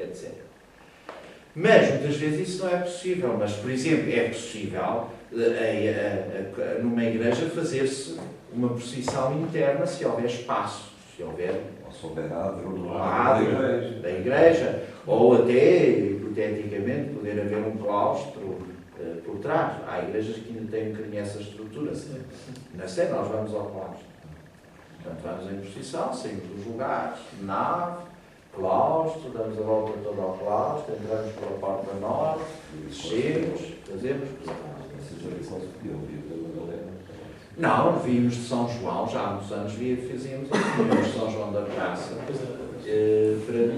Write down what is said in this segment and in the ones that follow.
etc. Mas, muitas vezes, isso não é possível. Mas, por exemplo, é possível numa igreja fazer-se uma procissão interna se houver espaço, se houver adro da igreja, ou até, hipoteticamente, poder haver um claustro por trás. Há igrejas que ainda têm um bocadinho essa estrutura. Na Sé nós vamos ao claustro. Portanto, vamos em procissão, saímos dos lugares, nave, claustro, damos a volta toda ao claustro, entramos pela porta norte, descemos, fazemos. Não, vimos de São João, já há muitos anos fazíamos de São João da Praça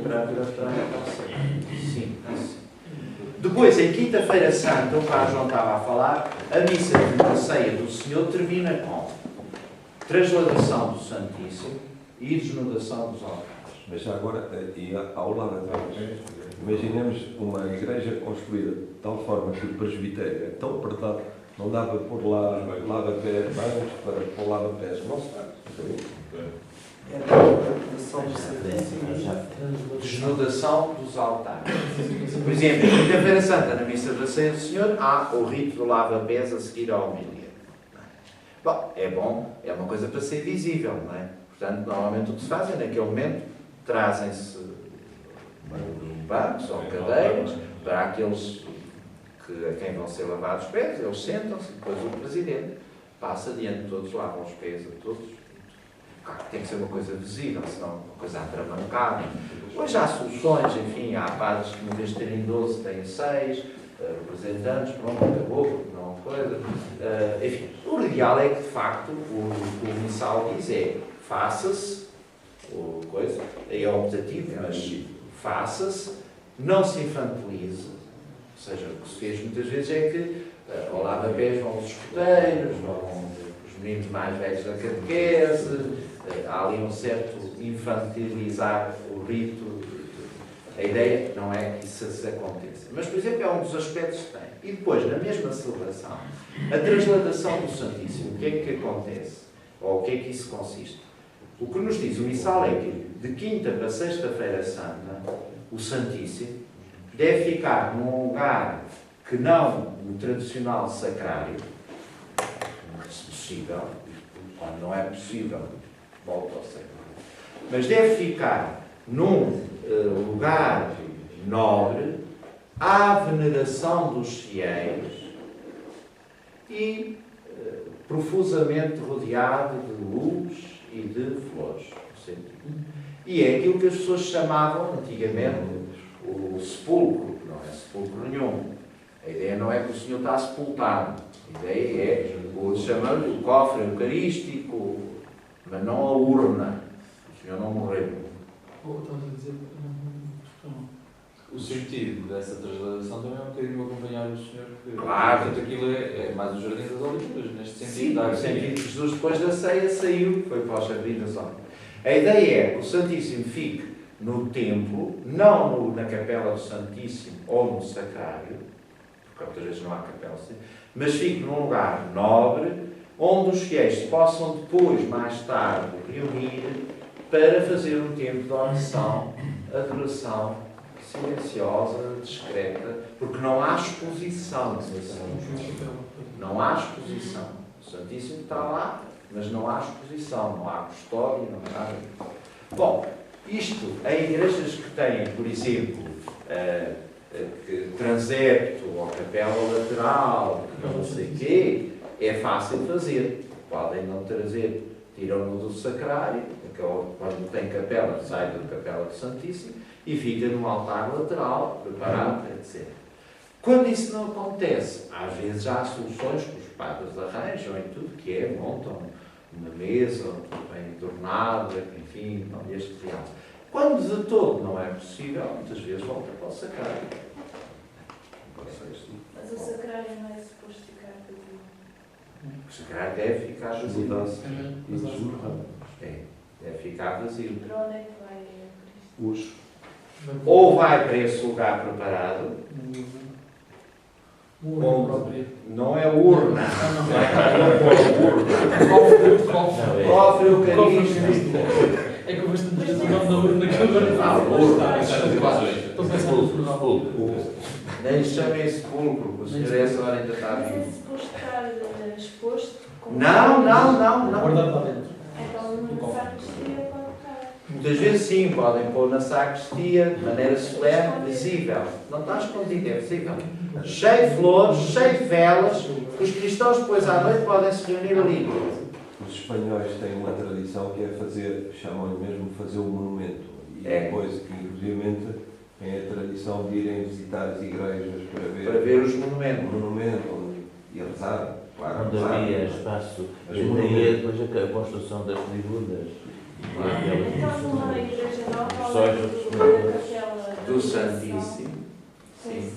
para a praça. Sim, isso. Depois, em Quinta-feira Santa, o Padre João estava a falar, a missa da ceia do Senhor termina com transladação do Santíssimo e desnudação dos altares. Mas já agora, e ao lado atrás, imaginemos uma igreja construída de tal forma que o presbitério é tão apertado, não dá para pôr lá lava-pés, bancos para pôr lava-pés, não se faz. Desnudação dos altares. Por exemplo, em Quinta-feira Santa, na Missa da Ceia do Senhor, há o rito do lava-pés a seguir à homilia. Bom, é uma coisa para ser visível, não é? Portanto, normalmente o que se faz é, naquele momento, trazem-se bancos ou cadeiras para aqueles a quem vão ser lavados os pés, eles sentam-se e depois o Presidente passa diante de todos, lava os pés a todos. Claro que tem que ser uma coisa visível, senão uma coisa atramancada. Hoje há soluções, enfim, há padres que, em vez de terem 12, têm 6, representantes, pronto, acabou, não coisa. Enfim, o ideal é que, de facto, o missal diz faça-se, coisa, é optativo, mas faça-se, não se infantilize. Ou seja, o que se fez muitas vezes é que ao lava-pés vão os escuteiros, vão os meninos mais velhos da catequese, há ali um certo infantilizar o rito. A ideia não é que isso aconteça. Mas, por exemplo, é um dos aspectos que tem. E depois, na mesma celebração, a transladação do Santíssimo, o que é que acontece? Ou o que é que isso consiste? O que nos diz o missal é que, de quinta para sexta-feira santa, o Santíssimo deve ficar num lugar que não no tradicional sacrário, se possível, quando não é possível, volta ao sacrário, mas deve ficar num lugar nobre, à veneração dos fiéis e profusamente rodeado de luz e de flores. E é aquilo que as pessoas chamavam antigamente o sepulcro, que não é sepulcro nenhum. A ideia não é que o Senhor está sepultado. A ideia é chamar-lhe o cofre eucarístico, mas não a urna. O Senhor não morreu. O sentido dessa transladação também é um bocadinho acompanhar o Senhor. Claro. Portanto, aquilo é mais o Jardim das Oliveiras, neste sentido. Sim, no sentido que Jesus, depois da ceia, saiu, foi para o Jardim das Oliveiras. A ideia é que o Santíssimo fique no templo, não na capela do Santíssimo ou no sacrário, porque muitas vezes não há capela, mas fique num lugar nobre, onde os fiéis se possam depois, mais tarde, reunir para fazer um tempo de oração, adoração silenciosa, discreta, porque não há exposição. Não há exposição. O Santíssimo está lá, mas não há exposição, não há custódia, não há nada. Bom, isto, em igrejas que têm, por exemplo, transepto ou capela lateral, não sei o quê, é fácil fazer. Podem não trazer, tiram-no do sacrário, quando tem capela, sai da capela do Santíssimo e fica num altar lateral, preparado, etc. Quando isso não acontece, às vezes já há soluções que os padres arranjam e tudo, que é, montam uma mesa, bem adornada, enfim, este real. Quando de todo não é possível, muitas vezes volta para o sacrário. Mas o sacrário não é suposto ficar vazio. O sacrário deve ficar vazio. Deve ficar vazio. Para onde é que vai Cristo? Ou vai para esse lugar preparado, não é urna, Cofre eucarístico. Mas fogão da urna que agora Estou pensando no fogão. Nem chamem sepulcro, porque o senhor essa hora ainda está Mas vivo. esse suposto estar exposto? como- Não. guardado lá dentro. Então, na sacristia pode estar. Muitas vezes sim, podem pôr na sacristia, de maneira solene, visível. Não está escondido, é visível. Cheio de flores, cheio de velas, que os cristãos depois à noite podem se reunir ali. Os espanhóis têm uma tradição que é fazer, chamam-lhe mesmo fazer o monumento. E É. depois, que inclusivamente, têm a tradição de irem visitar as igrejas Para ver os o monumentos. monumento e a rezar. Claro, Onde rezar. havia espaço, Mas e não daí é. depois a construção das tribunas. Então, numa igreja nova, Só além as- da capela Do Santíssimo. sim.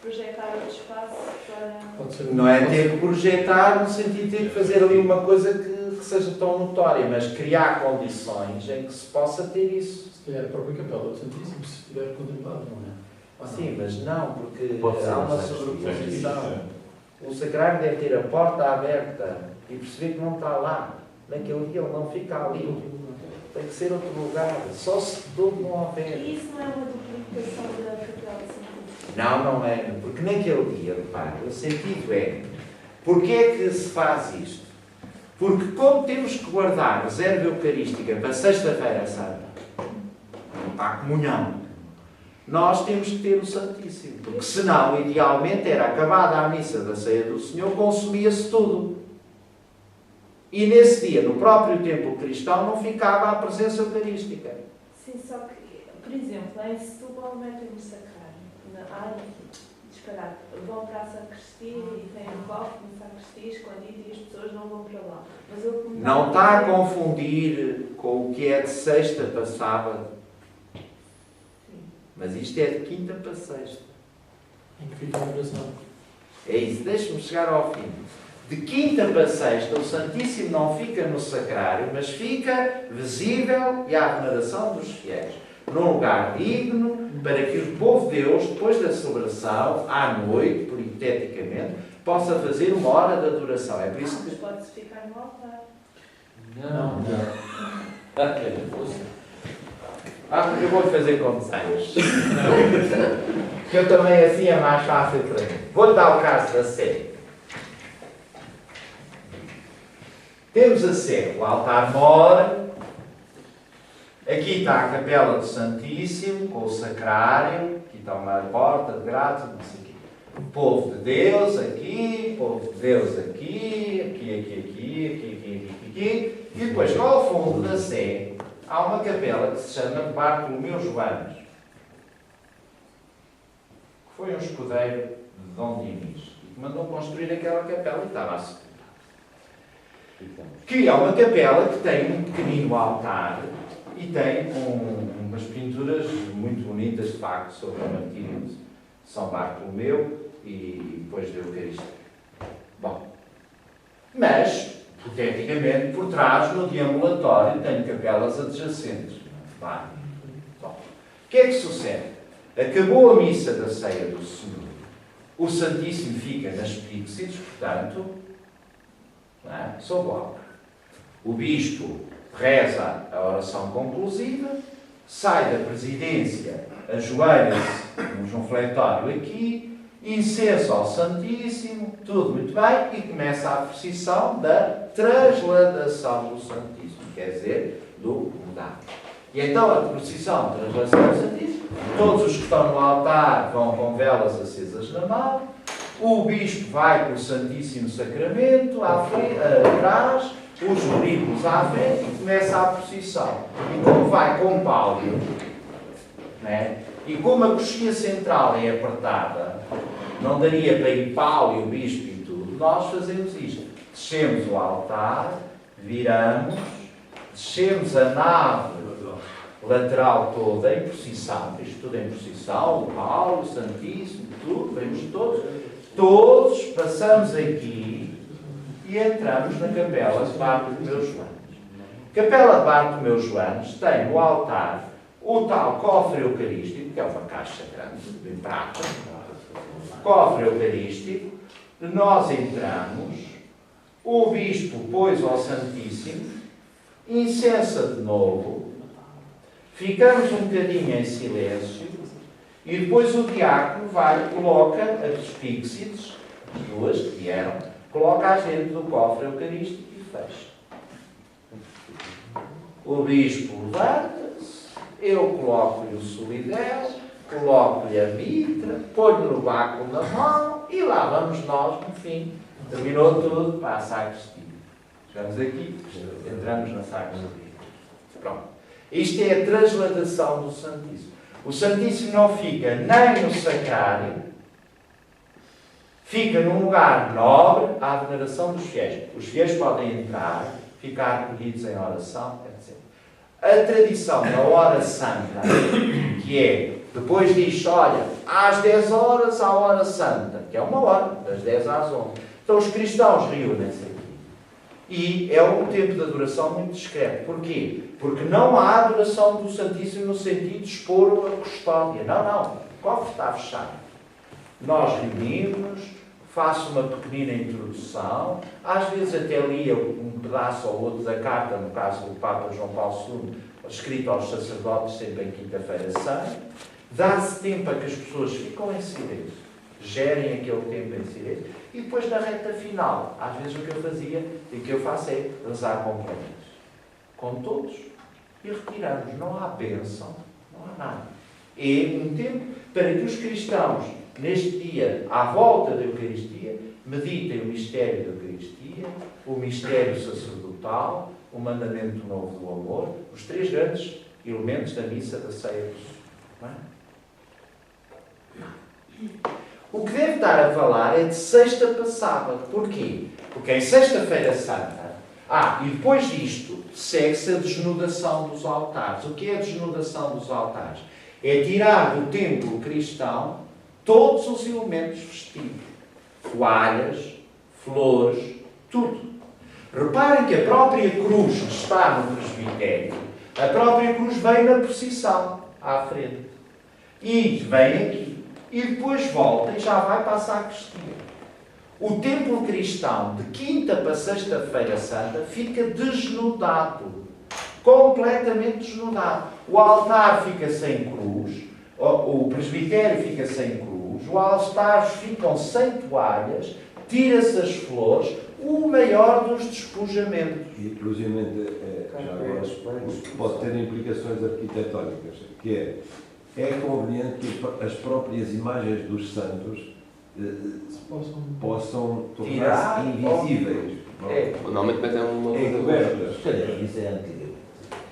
Projetar outro espaço para. Pode ser. Não é ter que projetar no sentido de ter que fazer ali uma coisa que seja tão notória, mas criar condições em que se possa ter isso. Se calhar a própria capela do Santíssimo, se estiver contemplado, não é? Ah, não. Sim, mas não, porque Pode ser há uma uma sobreposição. O sacrário deve ter a porta aberta e perceber que não está lá. Naquele dia ele não fica ali. Tem que ser outro lugar. Só se tudo não houver. E isso não é uma duplicação da capela do Santíssimo? Não é. Porque naquele dia, repare, o sentido é: porque é que se faz isto? Porque como temos que guardar reserva eucarística para Sexta-feira Santa, para a comunhão, nós temos que ter o Santíssimo. Porque senão, idealmente, era acabada a missa da ceia do Senhor, consumia-se tudo. E nesse dia, no próprio templo cristão, não ficava a presença eucarística. Sim, só que, por exemplo, em Setúbal metem no sacrário. Disparado. Vão para a sacristia e têm um cofre na sacristia escondido e as pessoas não vão para lá. Mas eu, como Não está a confundir com o que é de sexta para sábado. Mas isto é de quinta para sexta. Em que fica a oração. É isso, deixe-me chegar ao fim. De quinta para sexta, o Santíssimo não fica no sacrário, mas fica visível e à veneração dos fiéis. Num lugar digno, para que o povo de Deus, depois da celebração, à noite, hipoteticamente, possa fazer uma hora de adoração. É por isso Mas que... pode-se ficar no altar. Não. eu vou fazer com desenhos. Que eu também assim é mais fácil para mim. Vou-lhe dar o caso da Sé. Temos a Sé, o altar mor. Aqui está a capela do Santíssimo, com o sacrário. Aqui está uma porta de graça, não sei o quê. O povo de Deus aqui, povo de Deus aqui. E depois, ao fundo da Sé, há uma capela que se chama Bartolomeu Joanes, que foi um escudeiro de Dom Dinis e que mandou construir aquela capela e estava a se que é uma capela que tem um pequenino altar e tem umas pinturas muito bonitas, de facto, sobre o martírio de São Bartolomeu e depois da Eucaristia. Bom, mas, hipoteticamente, por trás, no deambulatório, tem capelas adjacentes. Bom, o que é que sucede? Acabou a missa da ceia do Senhor. O Santíssimo fica nas píxides, portanto, não é? Sob o altar. O bispo reza a oração conclusiva, sai da presidência, ajoelha-se num refletório aqui, incensa ao Santíssimo, tudo muito bem, e começa a procissão da transladação do Santíssimo, quer dizer, do mudar. E então a procissão da translação do Santíssimo, todos os que estão no altar vão com velas acesas na mão, o bispo vai com o Santíssimo Sacramento à frente, atrás, os jurídicos à frente e começa a procissão. E como vai com pálio, né? E como a coxinha central é apertada, não daria para ir pálio, o bispo e tudo, nós fazemos isto. Descemos o altar, viramos, descemos a nave lateral toda em procissão, isto tudo em procissão, o Paulo, o Santíssimo, tudo, vemos todos passamos aqui e entramos na capela de Bartolomeu Joanes. Capela de Bartolomeu Joanes tem no altar o tal cofre eucarístico, que é uma caixa grande, de prata, cofre eucarístico, nós entramos, o bispo pôs ao Santíssimo, incensa de novo, ficamos um bocadinho em silêncio e depois o diácono vai, coloca as píxides, as duas que vieram, coloca-as dentro do cofre eucarístico e fecha. O bispo levanta-se, eu coloco-lhe o solidel, coloco-lhe a mitra, ponho-lhe o báculo na mão e lá vamos nós, no fim. Terminou tudo para a sacristia. Chegamos aqui, entramos na sacristia. Pronto. Isto é a transladação do Santíssimo. O Santíssimo não fica nem no sacrário, fica num lugar nobre à veneração dos fiéis. Os fiéis podem entrar, ficar recolhidos em oração, etc. A tradição da hora santa, que é, depois diz, olha, às 10 horas a hora santa, que é uma hora, das 10 às 11. Então os cristãos reúnem-se aqui. E é um tempo de adoração muito discreto. Porquê? Porque não há adoração do Santíssimo no sentido de expor a custódia. Não, não. O cofre está fechado. Nós reunimos, faço uma pequenina introdução, às vezes até lia um pedaço ou outro da carta, no caso do Papa João Paulo II, escrito aos sacerdotes, sempre em quinta-feira santa. Dá-se tempo a que as pessoas ficam em silêncio, gerem aquele tempo em silêncio, e depois na reta final, às vezes o que eu fazia e o que eu faço é rezar complementos. Com todos, e retiramos. Não há bênção, não há nada. É um tempo para que os cristãos, neste dia, à volta da Eucaristia, meditem o mistério da Eucaristia, o mistério sacerdotal, o mandamento novo do amor, os três grandes elementos da missa da ceia do Senhor. O que deve estar a falar é de sexta para sábado. Porquê? Porque em sexta-feira santa, e depois disto, segue-se a desnudação dos altares. O que é a desnudação dos altares? É tirar do templo cristão todos os elementos festivos. Toalhas, flores, tudo. Reparem que a própria cruz que está no presbitério, a própria cruz vem na procissão, à frente. E vem aqui. E depois volta e já vai para a sacristia. O templo cristão, de quinta para sexta-feira santa, fica desnudado. Completamente desnudado. O altar fica sem cruz, o presbitério fica sem cruz, os altares ficam sem toalhas, tira-se as flores, o maior dos despojamentos. E, inclusive, pode ter implicações arquitetónicas, que é conveniente que as próprias imagens dos santos possam tornar-se invisíveis. Normalmente metem uma coisa encobertas. Isso é antigo.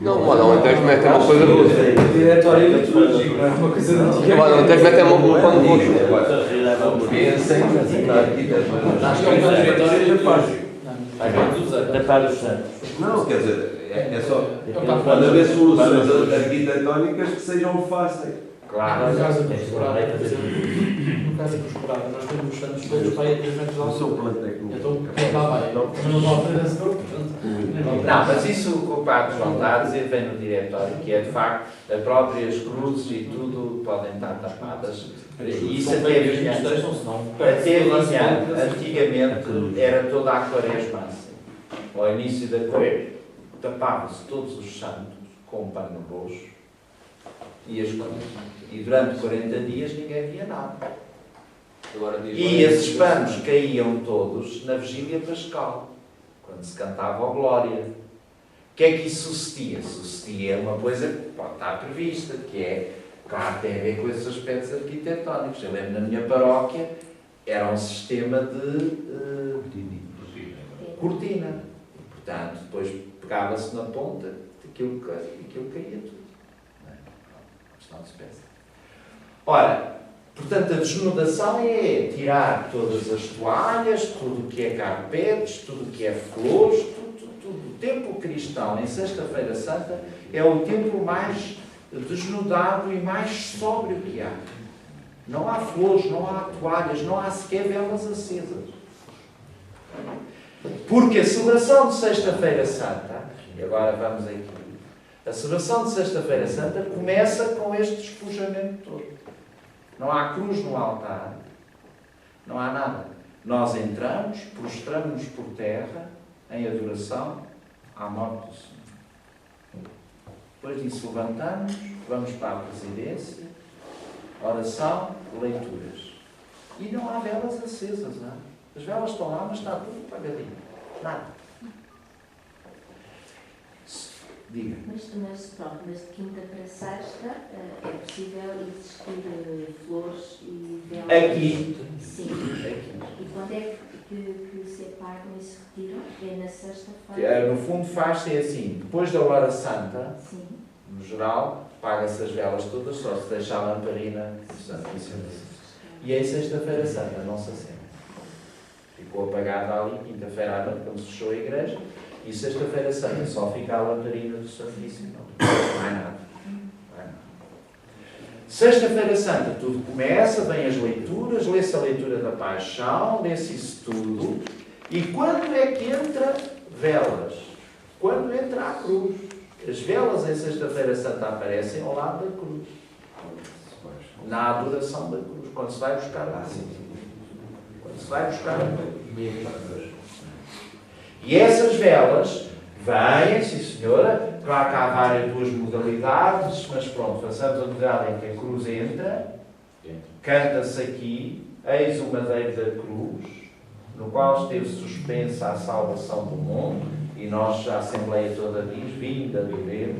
Não, o Alentejo metem uma coisa roxa. Diretório litúrgico, não é uma coisa O Alentejo metem um pano roxo. Pensem na arquitetura. Acho que é um diretório litúrgico. Tapar os santos. Não, quer dizer, é só. Pode haver soluções arquitetónicas que sejam fáceis. Claro. No caso da Coscorada, nós temos os santos todos para aí a 3 metros de Não sou altura. plano técnico. Então, quem está bem? Mas não estou à frente desse grupo, portanto. Não, mas isso o Padre João está a dizer vem no diretório, que é de facto, as próprias cruzes e tudo podem estar tapadas. E isso até vinha, antigamente era toda a quaresma assim. Ao início da quaresma, tapavam-se todos os santos com um pano roxo e durante 40 dias ninguém via nada. E esses panos caíam todos na vigília pascal, quando se cantava o Glória. O que é que isso sucedia? Sucedia uma coisa que pode estar prevista, que é, claro, tem a ver com esses aspectos arquitetónicos. Eu lembro na minha paróquia, era um sistema de cortina. E, portanto, depois pegava-se na ponta, aquilo caía tudo. Não se pensa. Ora, portanto, a desnudação é tirar todas as toalhas, tudo o que é carpetes, tudo o que é flores, tudo. O templo cristão, em Sexta-feira Santa, é o templo mais desnudado e mais sóbrio que há. Não há flores, não há toalhas, não há sequer velas acesas. Porque a celebração de Sexta-feira Santa, e agora vamos aqui, a celebração de Sexta-feira Santa começa com este despojamento todo. Não há cruz no altar, não há nada. Nós entramos, prostramos-nos por terra, em adoração à morte do Senhor. Depois disso levantamos, vamos para a presidência, oração, leituras. E não há velas acesas, não é? As velas estão lá, mas está tudo apagadinho. Nada. Diga. Mas de quinta para sexta é possível existir flores e velas? Aqui. Sim. Aqui. E quando é que se apagam e se retiram? É na sexta-feira? No fundo faz-se assim, depois da hora santa, Sim. no geral, apaga-se as velas todas, só se deixa a lamparina do Santíssimo. E em sexta-feira santa não se acende. Ficou apagada ali, quinta-feira à noite, quando se fechou a igreja, e sexta-feira santa só fica a lamparina do Santíssimo. Não há nada. Sexta-feira santa tudo começa, vem as leituras, lê-se a leitura da Paixão, lê-se isso tudo, e quando é que entra velas? Quando entra a cruz. As velas em sexta-feira santa aparecem ao lado da cruz. Na adoração da cruz, quando se vai buscar a cruz. Quando se vai buscar a cruz. E essas velas vêm, sim senhora, claro que há várias duas modalidades, mas pronto, façamos a modalidade em que a cruz entra, canta-se aqui, eis o madeiro da cruz, no qual esteve suspensa a salvação do mundo, e nós, a Assembleia toda diz, vinda do Deus.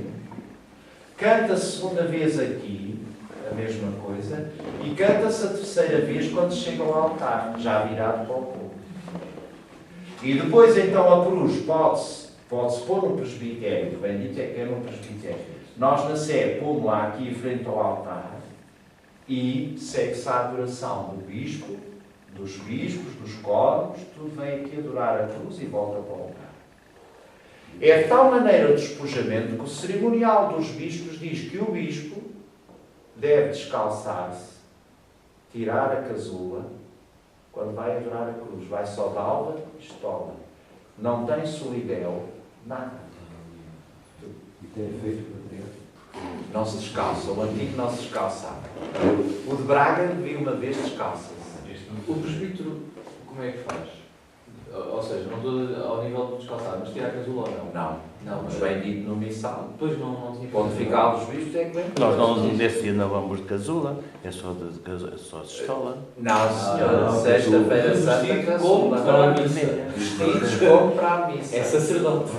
Canta-se segunda vez aqui, a mesma coisa, e canta-se a terceira vez quando se chega ao altar, já virado para o povo. E depois, então, a cruz pode-se pôr no presbitério, que bem dito é que é no presbitério. Nós, na Sé, pomos-la aqui em frente ao altar e segue-se a adoração do bispo, dos bispos, dos coros, tudo vem aqui adorar a cruz e volta para o altar. É de tal maneira o despojamento que o cerimonial dos bispos diz que o bispo deve descalçar-se, tirar a casula, quando vai adorar a cruz. Vai só de alva e estola. Não tem solidel, nada. E tem efeito para Não se descalça. O antigo não se descalçava. O de Braga, vi uma vez, descalça-se. O presbítero, como é que faz? Ou seja, não estou ao nível do descalçar, mas tira a casula ou não? Não. Não, Mas bem dito no missal. Depois não tinha. Ponto final dos bispos é que vem. Nós não nesse dia não vamos de casula, é só de estola. Não, senhora. Sexta-feira santa, casula. Vestidos como para a missa. É sacerdote.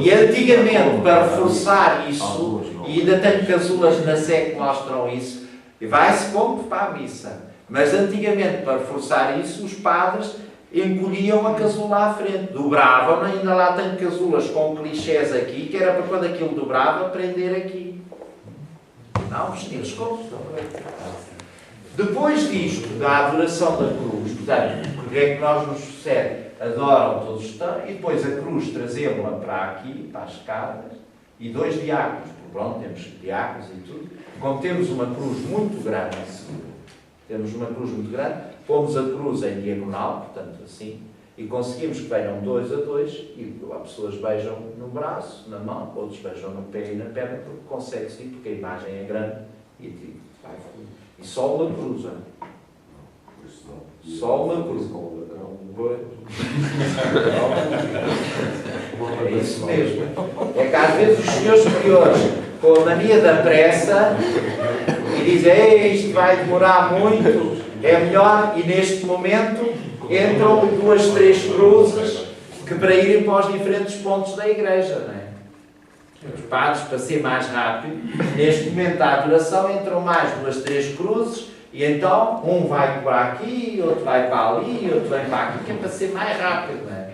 E antigamente, para reforçar isso, e ainda tenho casulas na Sé que mostram isso, e vai-se como para a missa. Mas antigamente, para reforçar isso, os padres encolhiam a casula à frente, dobravam, ainda lá tenho casulas com clichés aqui, que era para quando aquilo dobrava, prender aqui. Não, vestidos como estão. Depois disto, da adoração da cruz, portanto, porque é que nós nos sucede? Adoram todos estão, e depois a cruz trazemos-la para aqui, para as escadas, e dois diáconos, porque pronto, temos diáconos e tudo, como temos uma cruz muito grande, pomos a cruz em diagonal, portanto assim, e conseguimos que venham 2 a 2, e as pessoas beijam no braço, na mão, outros beijam no pé e na perna, porque consegue-se ir, porque a imagem é grande, e vai fluir. E só uma cruz, só uma cruz. É isso mesmo. É que às vezes os senhores superiores, com a mania da pressa, e dizem, ei, isto vai demorar muito, é melhor, e neste momento entram 2, 3 cruzes que para irem para os diferentes pontos da igreja, não é? Os padres, para ser mais rápido, neste momento da adoração entram mais 2, 3 cruzes, e então um vai para aqui, outro vai para ali, outro vai para aqui, que é para ser mais rápido, não é?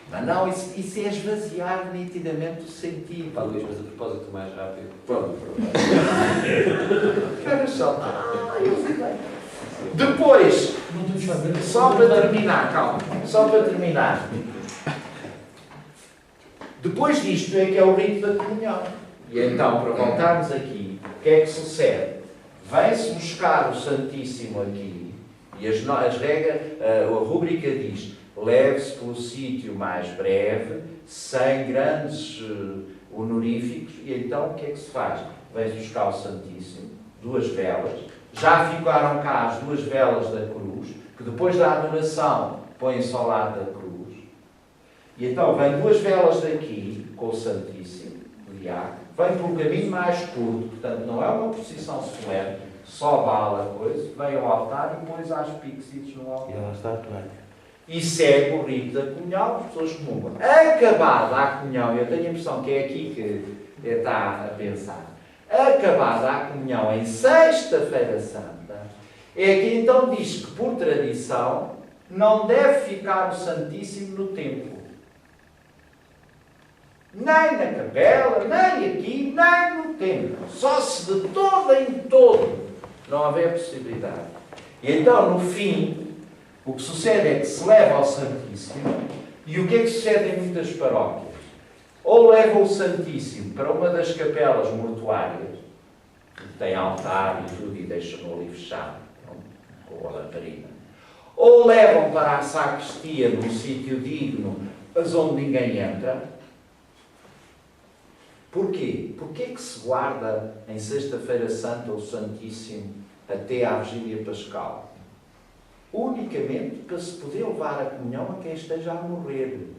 Mas não, isso é esvaziar nitidamente o sentido. Talvez, mas a propósito mais rápido. Pronto. Olha só. Eu sei bem. Depois, só para terminar, calma, só para terminar. Depois disto é que é o rito da comunhão. E então, para voltarmos aqui, o que é que sucede? Vem-se buscar o Santíssimo aqui, e as regras, a rúbrica diz, leve-se pelo sítio mais breve, sem grandes honoríficos, e então o que é que se faz? Vem-se buscar o Santíssimo, 2 velas, já ficaram cá as 2 velas da cruz, que depois da adoração põem-se ao lado da cruz, e então vem 2 velas daqui, com o Santíssimo, o diácono, vem pelo caminho mais curto, portanto não é uma procissão solene, só bala a coisa, vem ao altar e depois às pixites no E altar. ela está a toalha. E segue o rito da comunhão, as pessoas comungam. Acabada a comunhão, eu tenho a impressão que é aqui que está a pensar, acabada a comunhão em Sexta-feira Santa, é que então diz que, por tradição, não deve ficar o Santíssimo no templo. Nem na capela, nem aqui, nem no templo. Só se de todo em todo não houver possibilidade. E então, no fim, o que sucede é que se leva ao Santíssimo, e o que é que sucede em muitas paróquias? Ou levam o Santíssimo para uma das capelas mortuárias, que tem altar e tudo, e deixam-no ali fechado, com a lamparina. Ou levam para a sacristia, num sítio digno, mas onde ninguém entra. Porquê? Porquê é que se guarda em Sexta-feira Santa o Santíssimo até à Vigília Pascal? Unicamente para se poder levar a comunhão a quem esteja a morrer.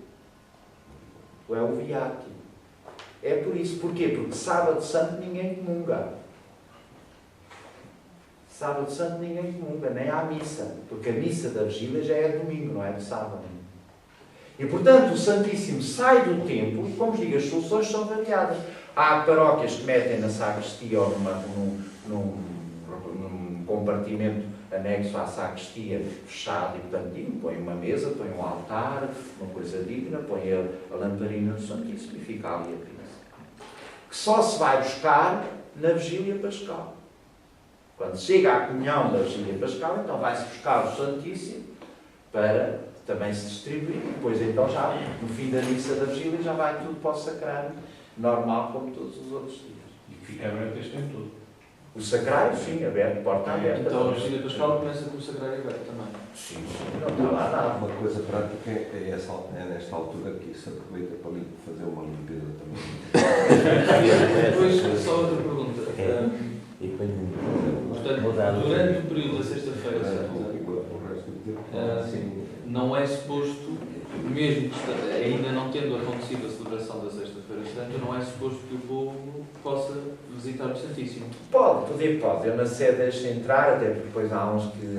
É o viático. É por isso. Porquê? Porque Sábado Santo ninguém comunga. Sábado Santo ninguém comunga, nem há missa. Porque a missa da Vigília já é domingo, não é de sábado. E, portanto, o Santíssimo sai do templo e, como digo, as soluções são variadas. Há paróquias que metem na sacristia ou num compartimento anexo à sacristia, fechado e, portanto, digno, põe uma mesa, põe um altar, uma coisa digna, põe a lamparina do Santíssimo e fica ali a pizza. Que só se vai buscar na Vigília Pascal. Quando chega à comunhão da Vigília Pascal, então vai-se buscar o Santíssimo para também se distribuir. Depois, então, já no fim da missa da Vigília, já vai tudo para o sacrário, normal como todos os outros dias. E que fica aberto este tempo todo. O sacrário, sim, aberto, porta aberta. Então a Vigília Pascal começa com o sacrário aberto também. Sim, não está lá nada. Uma coisa prática é nesta altura que se aproveita para fazer uma limpeza também. Depois, só outra pergunta. E depois Portanto, mudar o durante o período da Sexta-feira O Santa, resto do tempo, não é suposto, mesmo que ainda não tendo acontecido a celebração da Sexta-feira Santa, não é suposto que o povo possa visitar o Santíssimo. Pode. Eu na sede deixo entrar, até porque depois há uns que,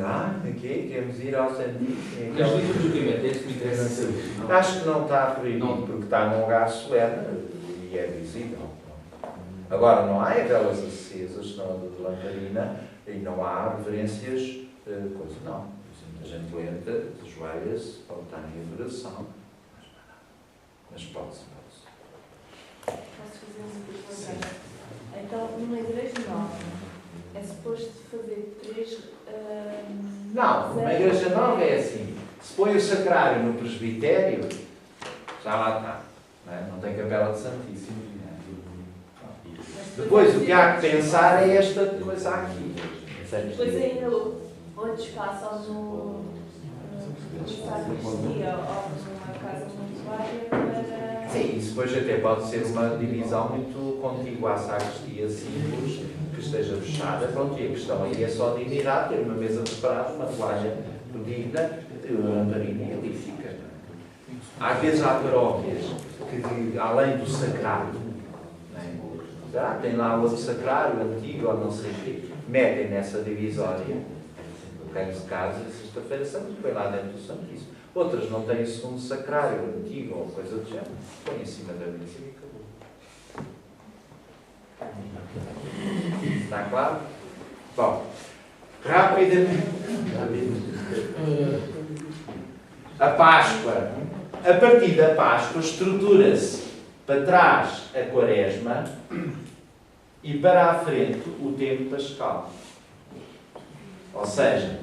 aqui, queremos ir ao Santíssimo. Mas liturgicamente, é isso que me interessa saber. não? Acho que não está proibido, Não. porque está num lugar solene e é visível. Agora, não há velas acesas, não há de lamparina, e não há reverências, coisa, não. A gente entra, ajoelha-se, pode estar em adoração, mas pode-se. Posso fazer uma pergunta? Então, numa igreja nova, é suposto fazer 3... Não, numa igreja nova é assim. Se põe o sacrário no presbitério, já lá está. Não tem capela de Santíssimo. Depois, o que há que pensar é esta coisa aqui. Depois ainda outro espaço ou no sacristia ou numa casa mortuária para... Sim, isso depois até pode ser uma divisão muito contígua à sacristia simples, que esteja fechada. Pronto, e a questão aí é só dignidade, ter uma mesa preparada, uma toalha digna, uma lamparina e ali fica. Às vezes há paróquias que, além do sacrário, tem lá outro sacrário antigo ou não sei o quê, metem nessa divisória. Quem se casa, Sexta-feira Santa, põe lá dentro do Santíssimo. Outras não têm o segundo sacrário antigo ou coisa do género, põe em cima da mesa e acabou. Está claro? Bom, rapidamente. A Páscoa. A partir da Páscoa estrutura-se para trás a Quaresma e para a frente o tempo pascal. Ou seja,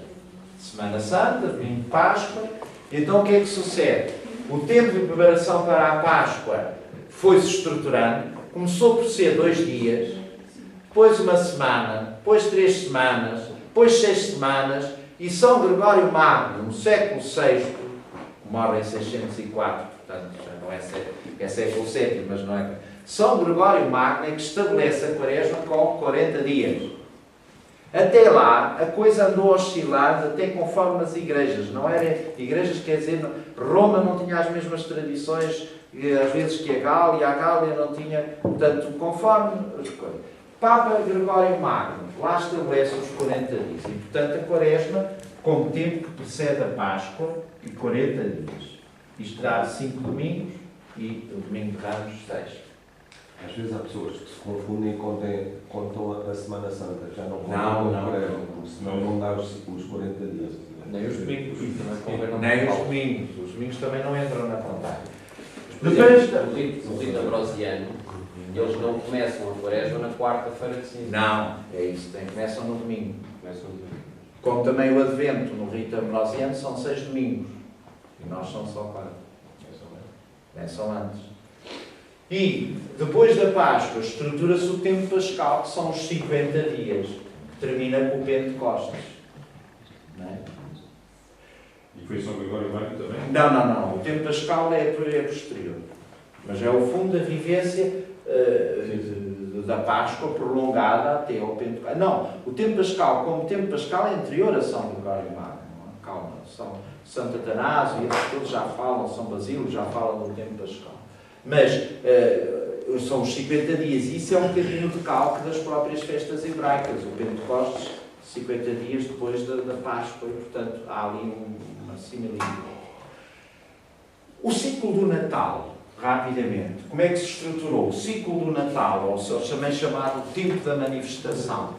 Semana Santa, domingo de Páscoa. Então o que é que sucede? O tempo de preparação para a Páscoa foi-se estruturando. Começou por ser 2 dias, depois uma semana, depois 3 semanas, depois 6 semanas, e São Gregório Magno, no século VI, morre em 604, portanto já não é século VII, mas não é. São Gregório Magno é que estabelece a Quaresma com 40 dias. Até lá, a coisa andou oscilando até conforme as igrejas. Não era igrejas, quer dizer, Roma não tinha as mesmas tradições e às vezes que a Gália não tinha, portanto, conforme as coisas. Papa Gregório Magno lá estabelece os 40 dias, e portanto a Quaresma, como tempo que precede a Páscoa, e 40 dias. Isto dá 5 domingos e o domingo de Ramos 6. Às vezes há pessoas que se confundem e contam a Semana Santa, já não contam Não, a não. Quaresma, senão não dá os 40 dias. Nem os domingos. Nem os domingos. Os domingos também não entram na contagem. Por exemplo, no rito ambrosiano, eles não começam a Quaresma na quarta-feira de cinza. Não, é isso. Começam no domingo. Começam no domingo. Como também o Advento no rito ambrosiano são 6 domingos. E nós são só 4. Começam antes. E, depois da Páscoa, estrutura-se o tempo pascal, que são os 50 dias, que termina com o Pentecostes. Não é? E foi São Gregório Magno também? Não. O tempo pascal é posterior. Mas é o fundo da vivência da Páscoa prolongada até ao Pentecostes. Não, o tempo pascal, como tempo pascal, é anterior a São Gregório Magno. Calma, Santo Atanásio e esses todos já falam, São Basílio já falam do tempo pascal. Mas são os 50 dias. Isso é um bocadinho de cálculo das próprias festas hebraicas. O Pentecostes, 50 dias depois da Páscoa, e, portanto, há ali uma similitude. O ciclo do Natal, rapidamente, como é que se estruturou? O ciclo do Natal, ou seja, também chamado tempo da manifestação.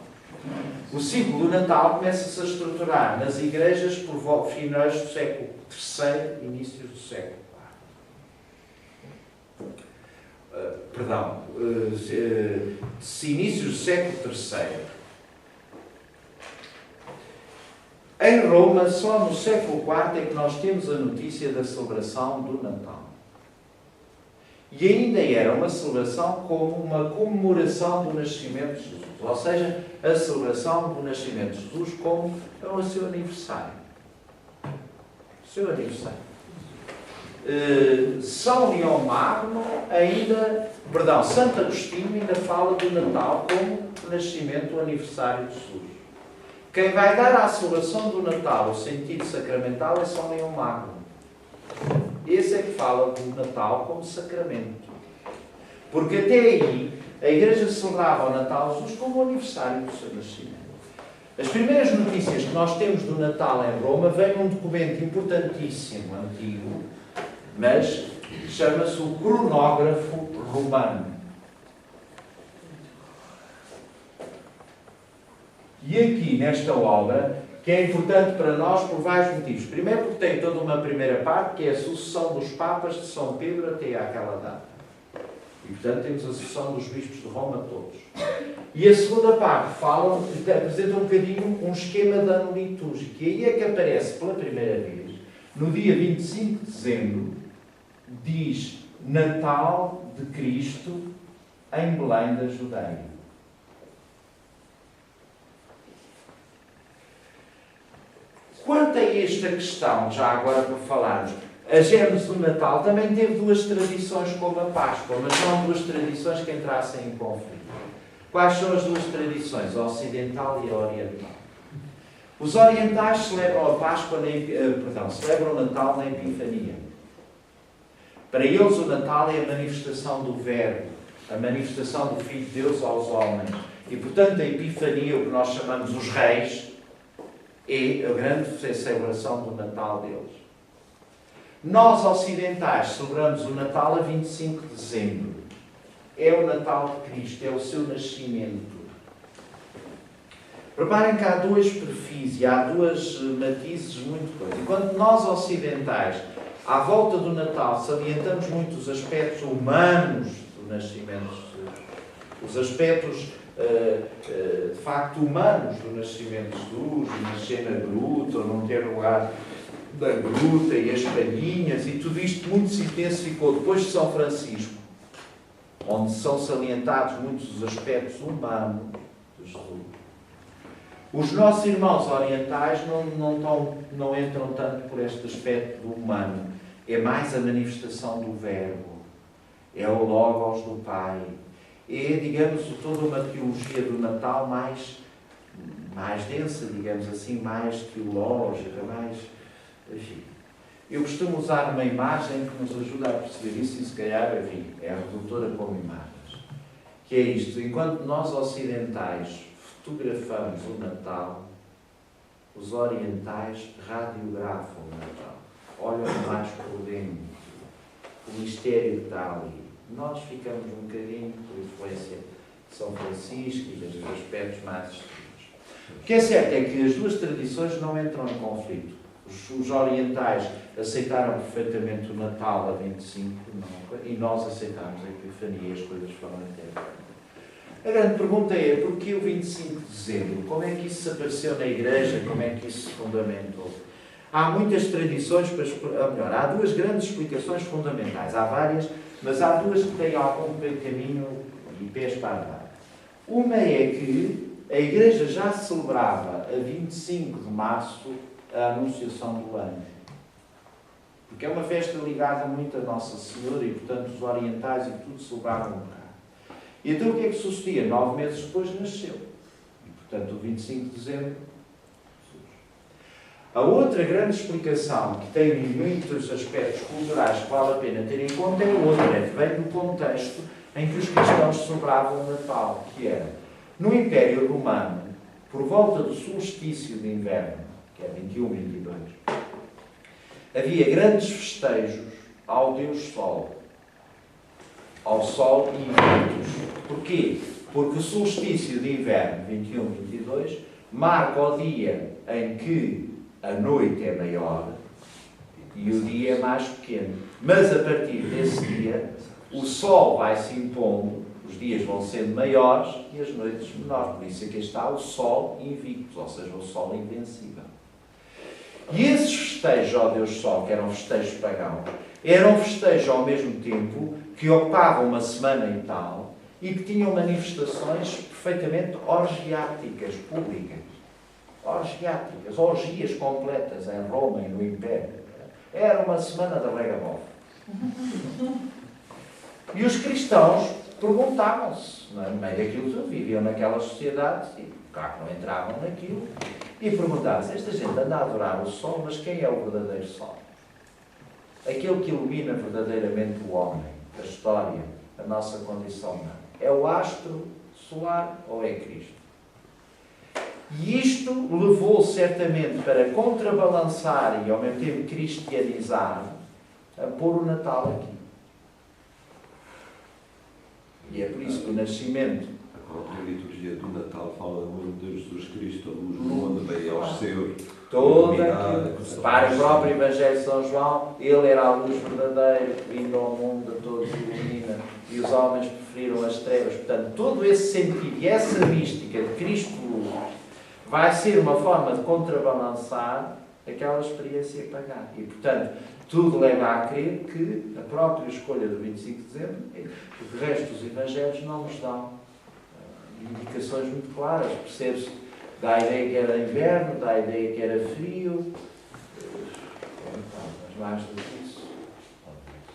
O ciclo do Natal começa-se a estruturar nas igrejas por finais do século III, inícios do século inícios do século III. Em Roma, só no século IV é que nós temos a notícia da celebração do Natal. E ainda era uma celebração como uma comemoração do nascimento de Jesus. Ou seja, a celebração do nascimento de Jesus como o seu aniversário. O seu aniversário. São Leão Magno Santo Agostinho ainda fala do Natal como o nascimento, o aniversário de Jesus. Quem vai dar à celebração do Natal o sentido sacramental é São Leão Magno. Esse é que fala do Natal como sacramento. Porque até aí a Igreja celebrava o Natal de Jesus como o aniversário do seu nascimento. As primeiras notícias que nós temos do Natal em Roma vêm num documento importantíssimo, antigo, mas chama-se o Cronógrafo Romano. E aqui, nesta obra, que é importante para nós por vários motivos. Primeiro porque tem toda uma primeira parte, que é a sucessão dos Papas de São Pedro até àquela data. E, portanto, temos a sucessão dos bispos de Roma todos. E a segunda parte apresenta um bocadinho um esquema de ano litúrgico. E aí é que aparece pela primeira vez, no dia 25 de dezembro, diz Natal de Cristo em Belém da Judeia. Quanto a esta questão, já agora para falarmos, a gênese do Natal também teve duas tradições como a Páscoa, mas não duas tradições que entrassem em conflito. Quais são as duas tradições? A ocidental e a oriental. Os orientais celebram a Páscoa, celebram o Natal na Epifania. Para eles o Natal é a manifestação do Verbo, a manifestação do Filho de Deus aos homens. E, portanto, a Epifania, o que nós chamamos os reis, é a grande celebração do Natal deles. Nós, ocidentais, celebramos o Natal a 25 de dezembro. É o Natal de Cristo, é o seu nascimento. Reparem que há dois perfis e há duas matizes muito coisas. Enquanto nós, ocidentais, à volta do Natal, salientamos muito os aspectos humanos do nascimento de Jesus, os aspectos de facto humanos do nascimento de Jesus, o nascer na gruta, ou não ter lugar da gruta e as palhinhas, e tudo isto muito se intensificou depois de São Francisco, onde são salientados muitos os aspectos humanos de Jesus. Os nossos irmãos orientais não entram tanto por este aspecto do humano, é mais a manifestação do Verbo, é o Logos do Pai. É, digamos, toda uma teologia do Natal mais densa, digamos assim, mais teológica, mais... Enfim. Eu costumo usar uma imagem que nos ajuda a perceber isso e se calhar, enfim, é redutora como imagens. Que é isto, enquanto nós ocidentais fotografamos o Natal, os orientais radiografam o Natal. Olham mais por dentro, o mistério que está ali. Nós ficamos um bocadinho por influência de São Francisco e dos aspectos mais extremos. O que é certo é que as duas tradições não entram em conflito. Os orientais aceitaram perfeitamente o Natal a 25 e nós aceitamos a Epifania e as coisas foram até. A grande pergunta é, porquê o 25 de dezembro? Como é que isso se apareceu na Igreja? Como é que isso se fundamentou? Há muitas tradições, ou melhor, há duas grandes explicações fundamentais. Há várias, mas há duas que têm algum caminho e pés para andar. Uma é que a Igreja já celebrava a 25 de março a Anunciação do Anjo. Porque é uma festa ligada muito a Nossa Senhora e, portanto, os orientais e tudo celebravam cá. E então o que é que sucedia? 9 meses depois nasceu. E, portanto, o 25 de dezembro. A outra grande explicação, que tem muitos aspectos culturais que vale a pena ter em conta, é outra. É que vem do contexto em que os cristãos celebravam o Natal, que era, no Império Romano, por volta do solstício de inverno, que é 21, 22, havia grandes festejos ao Deus Sol. Ao Sol e Invictus. Porquê? Porque o solstício de inverno, 21, 22, marca o dia em que a noite é maior e o dia é mais pequeno. Mas a partir desse dia, o Sol vai se impondo, os dias vão sendo maiores e as noites menores. Por isso aqui está o Sol Invictus, ou seja, o Sol Invencível. E esses festejos ao Deus Sol, que eram festejos pagãos, eram festejos ao mesmo tempo que ocupavam uma semana e tal e que tinham manifestações perfeitamente orgiásticas, públicas. Orgiásticas, orgias completas em Roma e no Império. Era uma semana da regabof. E os cristãos perguntavam-se, no meio daquilo que viviam naquelas sociedades, e claro que não entravam naquilo, e perguntavam-se, esta gente anda a adorar o Sol, mas quem é o verdadeiro Sol? Aquele que ilumina verdadeiramente o homem, a história, a nossa condição humana. É o astro solar ou é Cristo? E isto levou certamente para contrabalançar e ao mesmo tempo cristianizar, a pôr o Natal aqui. E é por isso que o nascimento... A própria liturgia do Natal fala muito de Jesus Cristo, a luz do mundo veio aos seus. Toda aquilo. Para o próprio Evangelho de São João, ele era a luz verdadeira, vindo ao mundo a todos ilumina, e os homens preferiram as trevas. Portanto, todo esse sentido e essa mística de Cristo luz vai ser uma forma de contrabalançar aquela experiência pagã. E, portanto, tudo leva a crer que a própria escolha do 25 de dezembro, o resto dos Evangelhos não nos dão indicações muito claras. Percebe-se da ideia que era inverno, da ideia que era frio, mas mais do que isso.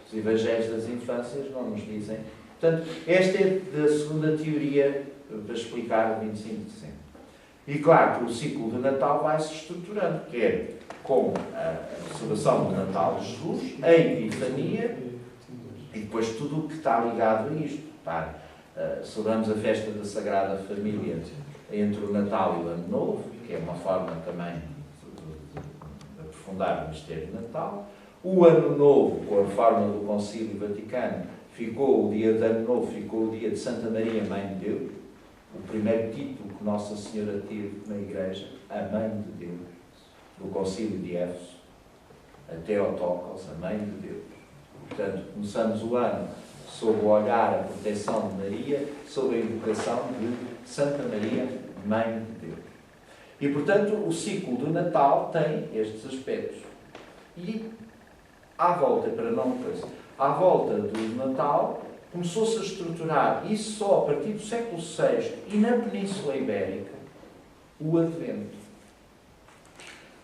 Os Evangelhos das infâncias não nos dizem. Portanto, esta é a segunda teoria para explicar o 25 de dezembro. E claro que o ciclo do Natal vai se estruturando, que é com a celebração do Natal de Jesus, a Epifania e depois tudo o que está ligado a isto. Celebramos a festa da Sagrada Família entre o Natal e o Ano Novo, que é uma forma também de aprofundar o mistério do Natal. O Ano Novo, com a reforma do Concílio Vaticano, ficou o dia de Ano Novo, ficou o dia de Santa Maria, Mãe de Deus, o primeiro título que Nossa Senhora teve na Igreja, a Mãe de Deus, do Concílio de Éfeso, a Theotokos, a Mãe de Deus. Portanto, começamos o ano sob o olhar, a proteção de Maria, sob a invocação de Santa Maria, Mãe de Deus. E, portanto, o ciclo do Natal tem estes aspectos. E, à volta, à volta do Natal, começou-se a estruturar, isso só a partir do século VI e na Península Ibérica, o Advento.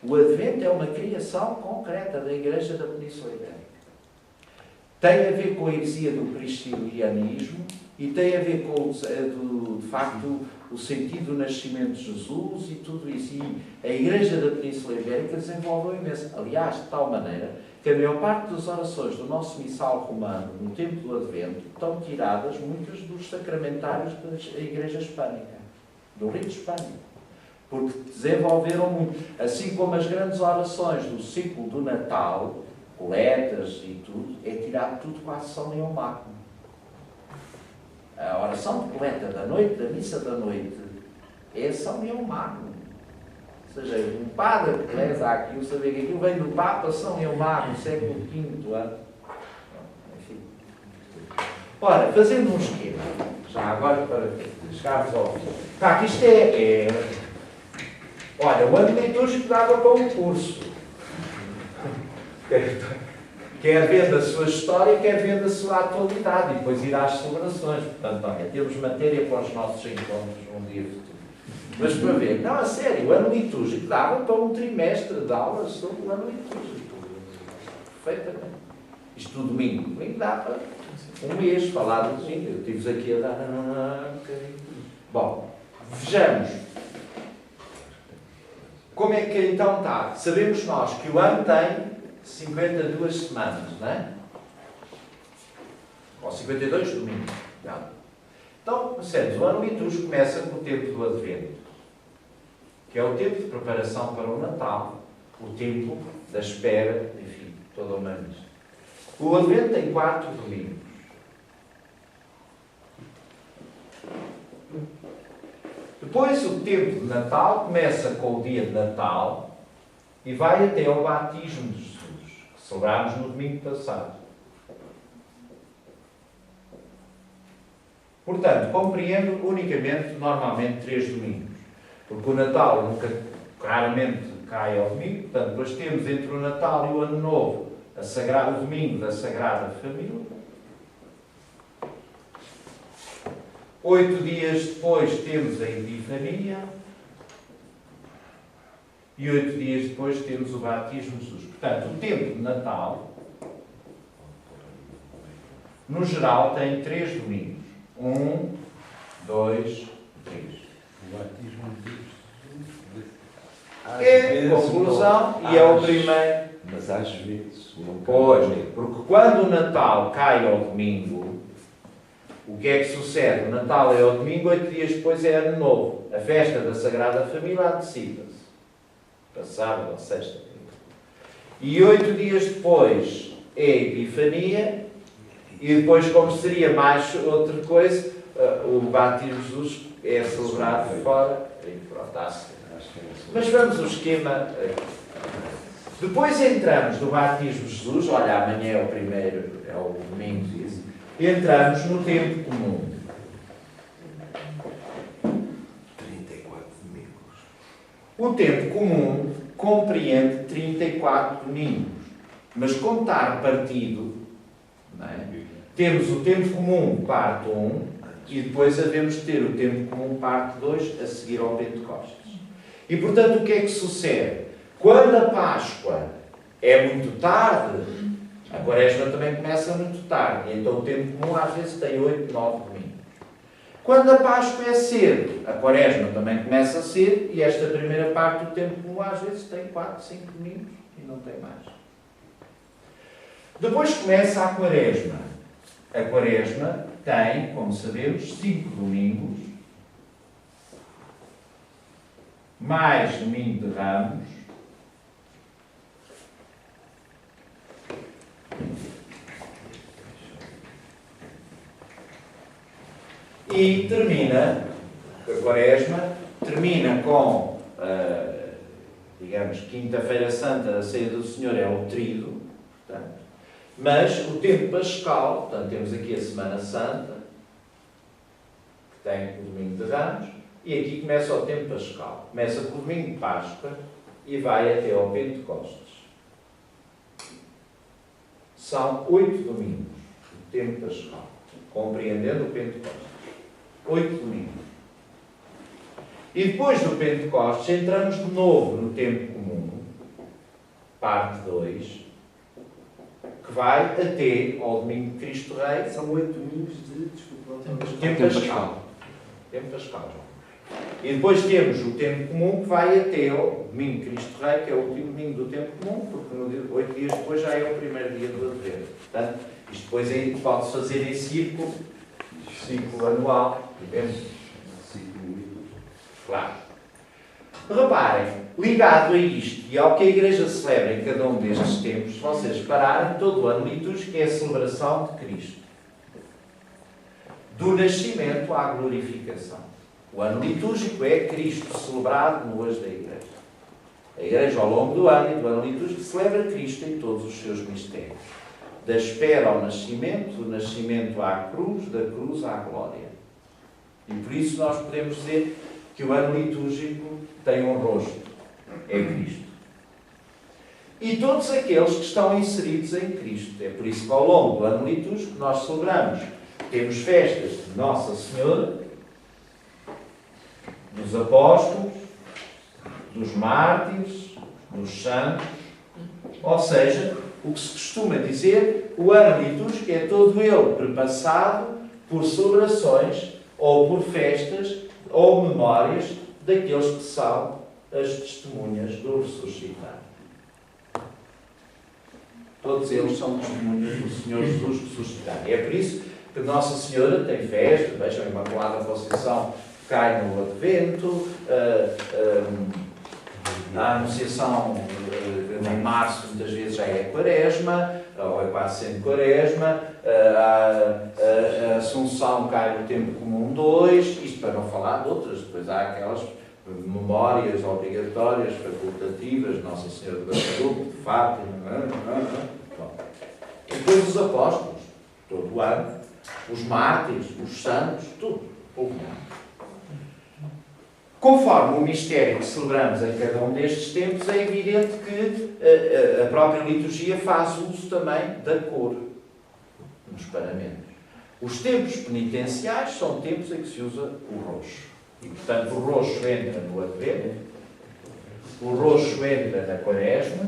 O Advento é uma criação concreta da Igreja da Península Ibérica. Tem a ver com a heresia do cristianismo e tem a ver com, de facto, o sentido do nascimento de Jesus e tudo isso. E a Igreja da Península Ibérica desenvolveu imenso. Aliás, de tal maneira que a maior parte das orações do nosso missal romano no tempo do Advento estão tiradas muitas dos sacramentários da Igreja Hispânica, do rito hispânico. Porque desenvolveram muito. Assim como as grandes orações do ciclo do Natal, coletas e tudo, é tirado tudo quase São Leão Magno. A oração de coleta da noite, da missa da noite, é São Leão Magno. Ou seja, um padre que reza aquilo, saber que aquilo vem do Papa São Leão Magno, século V ano. Enfim. Ora, fazendo um esquema, já agora para chegarmos ao fim. Tá, que isto olha, o ano litúrgico dava para um curso. Quer ver da sua história, quer ver da sua atualidade, e depois ir às celebrações. Portanto, olha, temos matéria para os nossos encontros um dia futuro. Mas para ver, não, a sério, o ano litúrgico dava para um trimestre de aulas sobre o ano litúrgico. Perfeitamente. Isto no domingo. Domingo dá para um mês falar do domingo. Eu estive aqui a dar... Bom, vejamos. Como é que então está? Sabemos nós que o ano tem 52 semanas, não é? Ou 52 domingos. Não. Então, percebes, o ano litúrgico começa com o tempo do Advento, que é o tempo de preparação para o Natal, o tempo da espera, enfim, toda uma lista. O Advento tem 4 domingos. Depois, o tempo de Natal começa com o dia de Natal e vai até ao batismo de Jesus, que celebrámos no domingo passado. Portanto, compreendo unicamente, normalmente, 3 domingos. Porque o Natal raramente cai ao domingo. Portanto, depois temos entre o Natal e o Ano Novo o domingo da Sagrada Família. 8 dias depois temos a Epifania. E 8 dias depois temos o batismo de Jesus. Portanto, o tempo de Natal, no geral, tem 3 domingos. 1, 2, 3. O batismo de Jesus. É a conclusão e é o primeiro. Mas às vezes. Pois, porque quando o Natal cai ao domingo, o que é que sucede? O Natal é ao domingo, 8 dias depois é Ano Novo. A festa da Sagrada Família antecipa-se. Para sábado ou sexta. E 8 dias depois é a Epifania. E depois, como seria mais outra coisa, o batismo de Jesus é celebrado fora. E pronto, mas vamos ao esquema. Depois entramos no batismo de Jesus. Olha, amanhã é o primeiro, é o domingo disso. Entramos no tempo comum. 34 domingos. O tempo comum compreende 34 domingos. Mas como está repartido, não é? Temos o tempo comum parte 1 e depois havemos de ter o tempo comum parte 2 a seguir ao Pentecostes. E portanto o que é que sucede? Quando a Páscoa é muito tarde, a Quaresma também começa muito tarde. E então o tempo comum às vezes tem 8, 9 domingos. Quando a Páscoa é cedo, a Quaresma também começa cedo e esta primeira parte do tempo comum às vezes tem 4, 5 domingos e não tem mais. Depois começa a Quaresma. A Quaresma tem, como sabemos, 5 domingos, mais domingo de Ramos, e termina, a Quaresma, termina com, digamos, Quinta-feira Santa, a ceia do Senhor é o Tríduo, portanto, mas o tempo pascal, portanto, temos aqui a Semana Santa, que tem o domingo de Ramos, e aqui começa o tempo pascal. Começa com o domingo de Páscoa e vai até ao Pentecostes. São 8 domingos, o tempo pascal, compreendendo o Pentecostes. 8 domingos. E depois do Pentecostes entramos de novo no tempo comum, parte 2, que vai até ao domingo de Cristo Rei. São 8 domingos de, desculpa, Tempo pascal. Tempo pascal, João. E depois temos o tempo comum que vai até ao domingo de Cristo Rei, que é o último domingo do tempo comum, porque 8 dias depois já é o primeiro dia do Advento. Portanto, isto depois aí pode-se fazer em círculo anual. Claro. Reparem, ligado a isto e ao que a Igreja celebra em cada um destes tempos, se vocês repararem, todo o ano litúrgico é a celebração de Cristo. Do nascimento à glorificação. O ano litúrgico é Cristo celebrado no hoje da Igreja. A Igreja, ao longo do ano e do ano litúrgico, celebra Cristo em todos os seus mistérios. Da espera ao nascimento, do nascimento à cruz, da cruz à glória. E por isso nós podemos dizer que o ano litúrgico tem um rosto. É Cristo. E todos aqueles que estão inseridos em Cristo. É por isso que ao longo do ano litúrgico nós celebramos. Temos festas de Nossa Senhora, dos apóstolos, dos mártires, dos santos. Ou seja, o que se costuma dizer, o ano litúrgico é todo ele perpassado por celebrações ou por festas ou memórias daqueles que são as testemunhas do ressuscitado. Todos eles são testemunhas do Senhor Jesus ressuscitado. E é por isso que Nossa Senhora tem festa, vejam, a Imaculada Conceição cai no Advento, a Anunciação em março muitas vezes já é Quaresma, ou é quase sempre Quaresma, a Assunção cai no Tempo Comum 2, isto para não falar de outras, depois há aquelas memórias obrigatórias, facultativas, Nossa Senhora de Guadalupe, de Fátima, e depois os apóstolos, todo o ano, os mártires, os santos, tudo, o mundo. Conforme o mistério que celebramos em cada um destes tempos, é evidente que a própria liturgia faz uso também da cor nos paramentos. Os tempos penitenciais são tempos em que se usa o roxo. E, portanto, o roxo entra no Advento, o roxo entra na Quaresma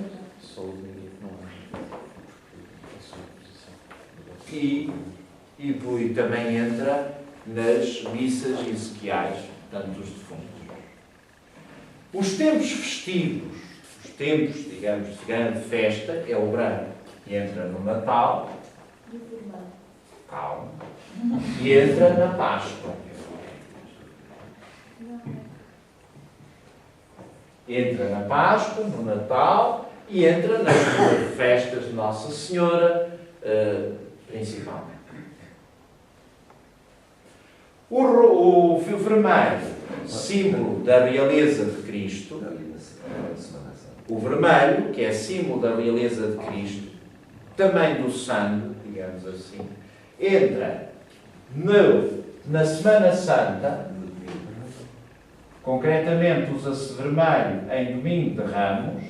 e também entra nas missas ezequiais, portanto, dos defuntos. Os tempos festivos, os tempos, digamos, de grande festa, é o branco, que entra no Natal, calma, e entra na Páscoa. Entra na Páscoa, no Natal, e entra nas festas de Nossa Senhora, principalmente. O fio vermelho, símbolo da realeza de Cristo, o vermelho, que é símbolo da realeza de Cristo, também do sangue, digamos assim, entra na Semana Santa, concretamente usa-se vermelho em Domingo de Ramos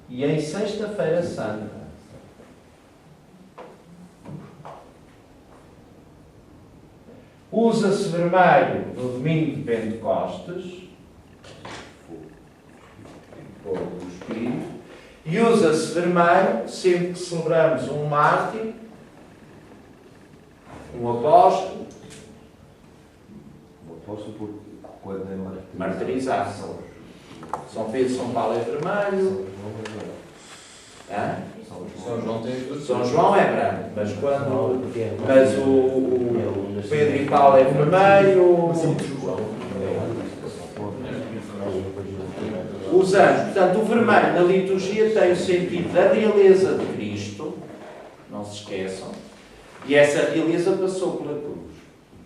e em Sexta-feira Santa. Usa-se vermelho no domingo de Pentecostes, fogo do Espírito, e usa-se vermelho sempre que celebramos um mártir, um apóstolo, quando é martirizado. São Pedro e São Paulo é vermelho. São João é branco, mas o Pedro e Paulo é vermelho. Os anjos, portanto, o vermelho na liturgia tem o sentido da realeza de Cristo, não se esqueçam, e essa realeza passou pela cruz.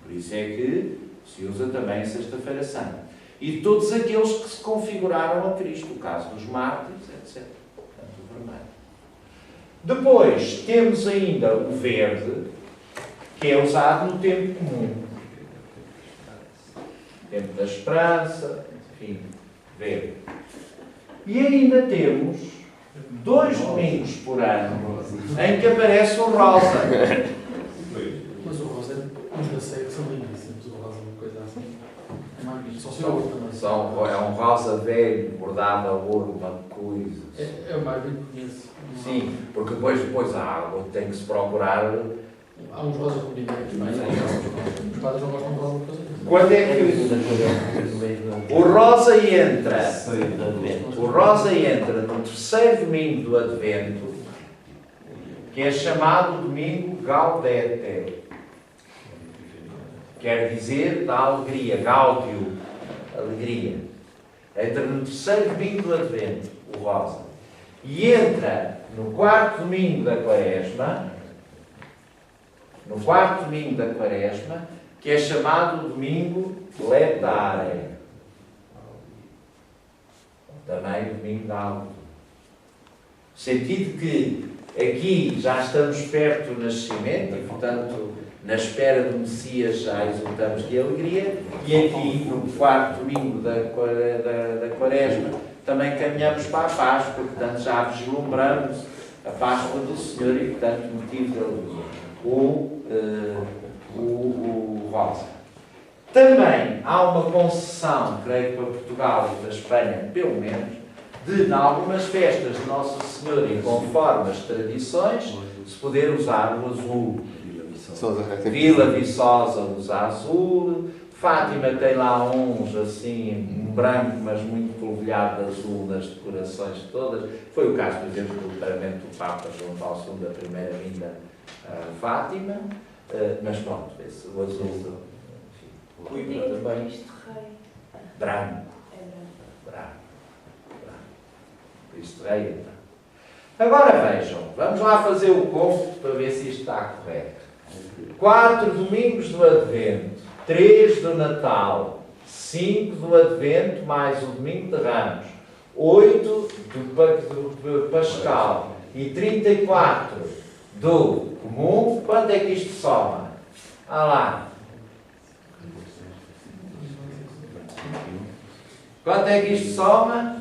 Por isso é que se usa também Sexta-feira Santa. E todos aqueles que se configuraram a Cristo, o caso dos mártires, etc. Portanto, o vermelho. Depois temos ainda o verde, que é usado no tempo comum. Tempo da esperança, enfim, verde. E ainda temos 2 domingos por ano em que aparece o rosa. Mas o rosa, os da ceia que são lindíssimos, o rosa é uma coisa assim. É magnífico. Só se eu também. É um rosa velho, bordado a ouro, uma coisa. É o mais bem que conheço. Sim, porque depois a água tem que se procurar. Há uns rosas rudimentos, mas os padres não gostam de rosa por causa disso. Quando é que o rosa entra? O rosa entra no terceiro domingo do Advento, que é chamado domingo Gaudete. Quer dizer da alegria, Gaudio, alegria. Entra no terceiro domingo do Advento, o rosa. E entra no quarto domingo da Quaresma, que é chamado domingo Letare. Também domingo da alegria. No sentido que aqui já estamos perto do nascimento e, portanto, na espera do Messias já exultamos de alegria, e aqui, no quarto domingo da Quaresma, também caminhamos para a Páscoa, portanto já vislumbramos a Páscoa do Senhor e, portanto, motivo de alegria. O rosa. Também há uma concessão, creio que para Portugal e para Espanha, pelo menos, de, em algumas festas de Nossa Senhora e conforme as tradições, se poder usar o azul. Vila Viçosa usa azul, Fátima tem lá uns assim, um branco, mas muito polvilhado de azul nas decorações todas. Foi o caso, por exemplo, do paramento do Papa João Paulo II, da primeira vinda a Fátima, mas pronto, esse, o azul, enfim, também. Cristo Rei. Branco. É branco. Cristo Rei, então. Agora vejam, vamos lá fazer o cômputo para ver se isto está correto. 4 domingos do Advento, 3 do Natal, 5 do Advento, mais o domingo de Ramos, 8 do Pascal e 34 do comum. Quanto é que isto soma? Ah lá. Quanto é que isto soma?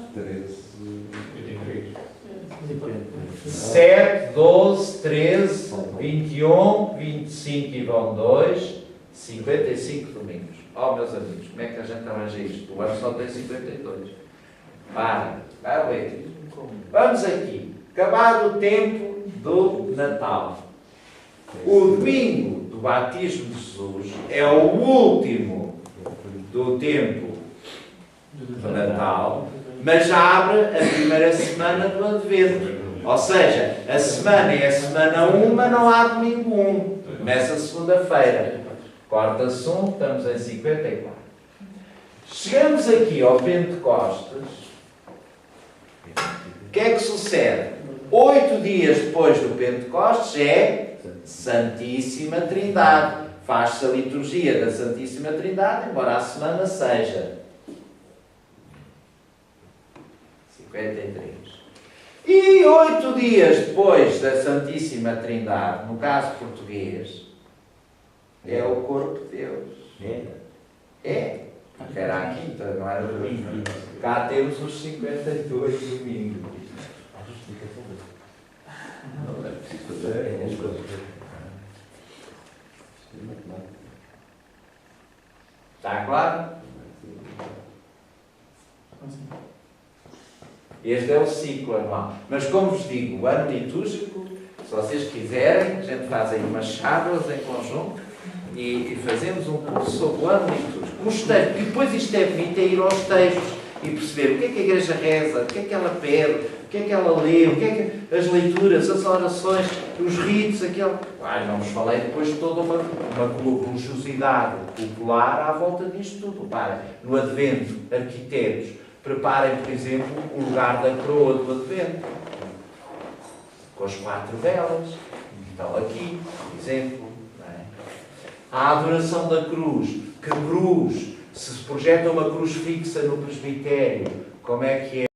7, 12, 13, 21, 25 e vão 2, 55 domingos. Oh, meus amigos, como é que a gente arranja isto? O ano só tem 52. Para ver. Vamos aqui. Acabado o tempo do Natal. O domingo do batismo de Jesus é o último do tempo do Natal, mas já abre a primeira semana do Advento. Ou seja, a semana é a semana 1, mas não há domingo 1. Começa segunda-feira. Corta-se 1, estamos em 54. Chegamos aqui ao Pentecostes. O que é que sucede? 8 dias depois do Pentecostes é Santíssima Trindade. Faz-se a liturgia da Santíssima Trindade, embora a semana seja 53. E 8 dias depois da Santíssima Trindade, no caso português, é o corpo de Deus. É. Era a quinta, não era domingo. Cá temos os 52 domingos. Não é preciso fazer as coisas. Está claro? Este é o ciclo anual. Mas como vos digo, o ano litúrgico, se vocês quiserem, a gente faz aí umas chávenas em conjunto e fazemos um curso sobre o ano litúrgico. E depois isto é bonito, é ir aos textos e perceber o que é que a Igreja reza, o que é que ela pede, o que é que ela lê, o que é que as leituras, as orações, os ritos, não vos falei depois de toda uma religiosidade popular à volta disto tudo. No Advento, arquitetos, preparem, por exemplo, o lugar da coroa do Advento, com as 4 velas. Estão aqui, por exemplo. Não é? A adoração da cruz. Que cruz? Se projeta uma cruz fixa no presbitério, como é que é?